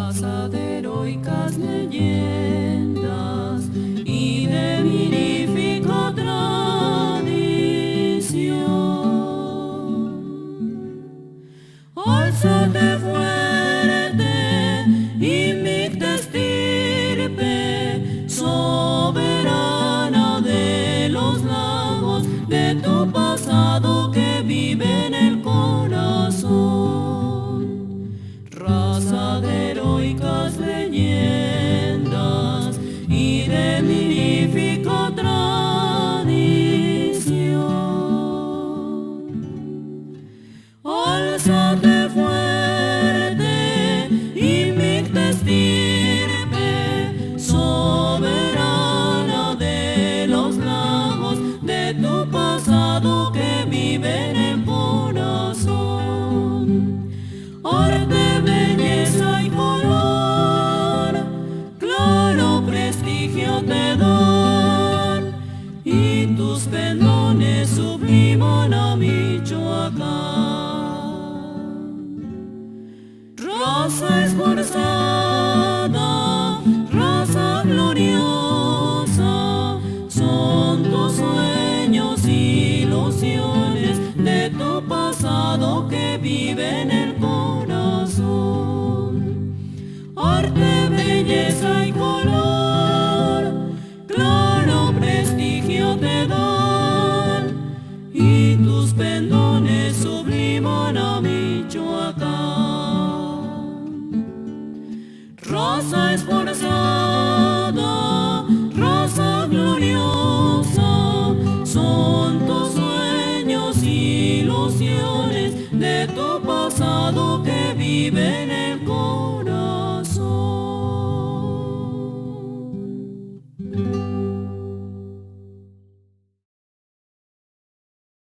raza de heroicas leyendas y de virífica tradición. Alzate fuerte, invicta estirpe, soberana de los lagos, de tu pasado que vive en el corazón. Raza de heroicas leyendas y de virífica tradición. Alzate fuerte, invicta estirpe, soberana de los lagos, de tu pasado que vive en el corazón. Arte, belleza y color, claro prestigio te dan, y tus pendones subliman a Michoacán. Raza esforzada, raza gloriosa, son tus sueños, ilusiones de tu pasado que vive en el corazón. Arte, belleza y color, claro prestigio te dan, y tus pendones subliman a Michoacán. Raza esforzada, raza gloriosa, son tus sueños, ilusiones de tu pasado que viven en